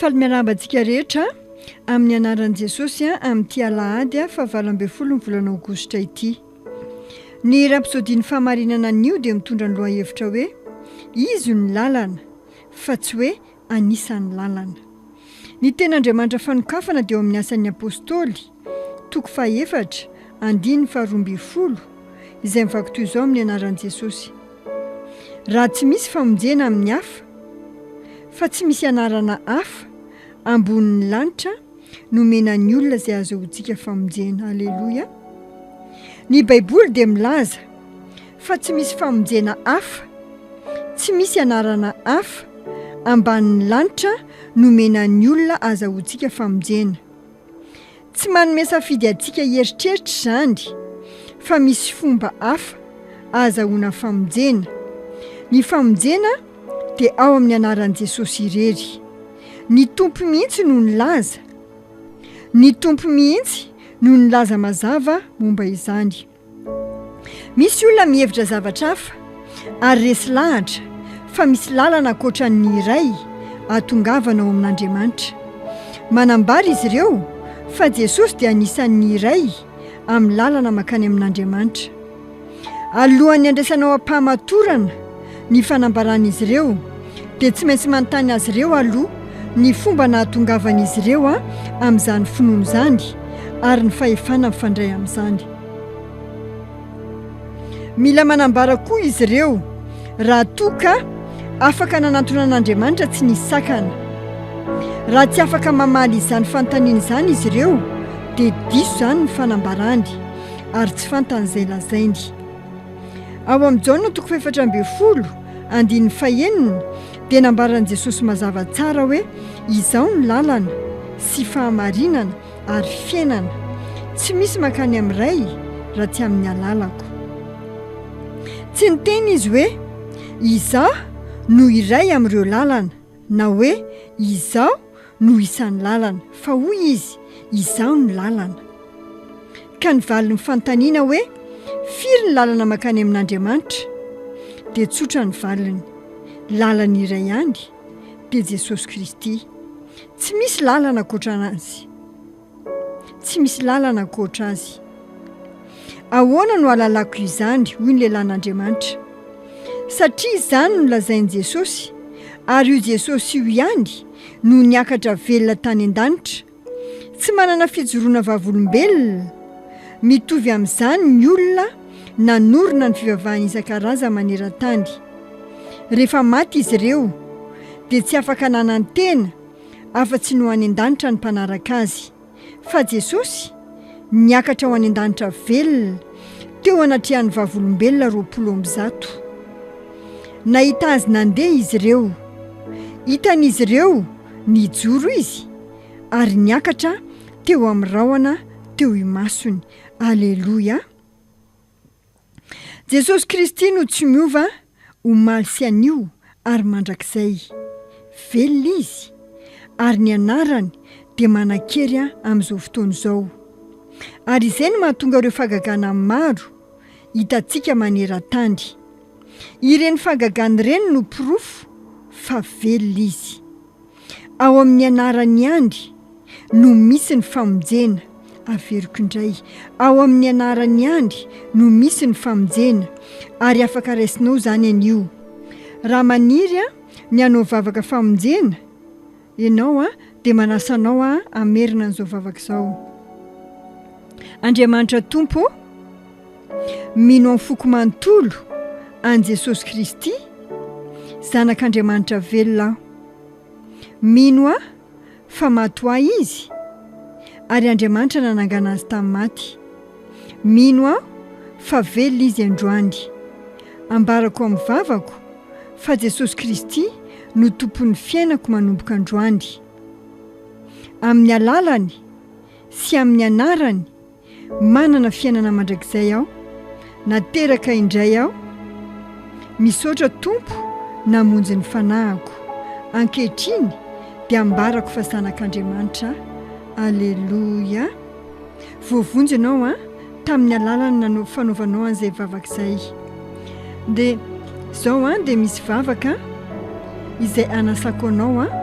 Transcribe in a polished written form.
Faly miarabantsika rehetra amin'ny anaran'i Jesosy amin'ity alahady fa 20 ny volana aogositra ity. Ny rapsodiny fahamarinana an'io dia mitondra ny lohahevitra hoe izy ny lalana fa tsy hoe anisan'ny lalana. Ny ten'Andriamanitra fanokafana dia amin'ny asan'ny apôstôly toko 4 andiny 12 izay mivaky toy izao amin'ny anaran'i Jesosy. Raha tsy misy famonjena amin'ny hafa fa tsy misy anarana hafa ambonin'ny lanitra nomena ny olona izay azahoantsika famonjena. Alleluia. Ny Baiboly dia milaza fa tsy misy famonjena hafa, tsy misy anarana hafa ambanin'ny lanitra nomena ny olona azahoantsika famonjena. Tsy manome safidy antsika heritreritra izany fa misy fomba hafa azahoana famonjena. Ny famonjena dia ao amin'ny anaran'i Jesosy irery. Ny tompo mihitsy no nilaza. Ny tompo mihitsy no nilaza mazava momba izany. Misy olona mihevitra zavatra hafa ary resy lahatra fa misy lalana ankoatran'ny iray ahatongavana ao amin'Andriamanitra. Manambara izy ireo fa Jesosy dia anisan'ny iray amin'ny lalana mankany amin'Andriamanitra. Alohan'ny andraisanao ampahamatorana ny fanambaran'izy ireo dia tsy maintsy manontany azy ireo aloha ny fomba nahatongavan'izy ireo amin'izany finoana izany ary ny fahefana mifandray amin'izany. Mila manambara koa izy ireo raha toa ka afaka nanantona an'Andriamanitra tsy nisy sakana. Raha tsy afaka mamaly izany fanontaniana izany izy ireo dia diso izany ny fanambarany ary tsy fantan'izay lazainy. Ao amin'ny Jaona toko 4 andiny 9 dia nambaran'i Jesosy mazava tsara hoe izao ny lalana sy fahamarinana ary fiainana. Tsy misy mankany amin'iray raha tsy amin'ny alalako. Tsy niteny izy hoe izaho no iray amin'ireo lalana na hoe izaho no isan'ny lalana, fa hoy izy izaho ny lalana. Ka nivaly ny fanontaniana hoe firy ny lalana mankany amin'Andriamanitra dia tsotra ny valiny. Lalana iray ihany dia Jesosy Kristy. Tsy misy lalana ankoatra azy. Tsy misy lalana ankoatra azy. Ahoana no ahalalako izany hoy ny lehilahy n'Andriamanitra? Satria izany no lazain'i Jesosy ary io Jesosy io ihany no niakatra velona tany an-danitra. Tsy manana fijoroana vavolombelona. Mitovy amin'izany ny olona nanorina ny fivavahana isan-karazany maneran-tany. Rehefa maty izy ireo dia tsy afaka nanantena afa-tsy no any an-danitra ny mpanaraka azy. Fa Jesosy niakatra ho any an-danitra velona teo anatrehan'ny vavolombelona 20. Nahita azy nandeha izy ireo. Hitan'izy ireo nijoro izy ary niakatra teo amin'ny rahona teo imasony. Alleluia. Jesosy Kristy no tsy miova omaly sy anio ary mandrakizay. Velona izy ary ny anarany dia manan-kery amin'izao fotoana izao. Ary izay no mahatonga ireo fahagagana maro hitantsika maneran-tany. Ireny fahagagana ireny no pirofo fa velona izy. Ao amin'ny anarany ihany no misy ny famonjena. Averiko indray. Ao amin'ny anarany ihany no misy ny famonjena ary afaka raisinao izany anio. Raha maniry ny hanao vavaka famonjena ianao dia manasanao amerina an'izao vavaka izao. Andriamanitra Tompo, mino amin'ny foko manontolo an'i Jesosy Kristy, zanak'Andriamanitra velona. Mino fa maty ho ahy izy ary Andriamanitra nanangana azy tamin'ny maty. Mino fa velona izy androany. Ambarako amin'ny vavako fa Jesosy Kristy no tompon'ny fiainako manomboka androany. Amin'ny alalany sy amin'ny anarany manana fiainana mandrakizay aho. Nateraka indray aho. Misaotra Tompo namonjy ny fanahiko. Ankehitriny dia ambarako fa zanak'Andriamanitra. Alleluia. Voavonjy ianao tamin'ny alalany fanaovanao an'izay vavaka izay. Dia izao dia misy vavaka izay anasako anao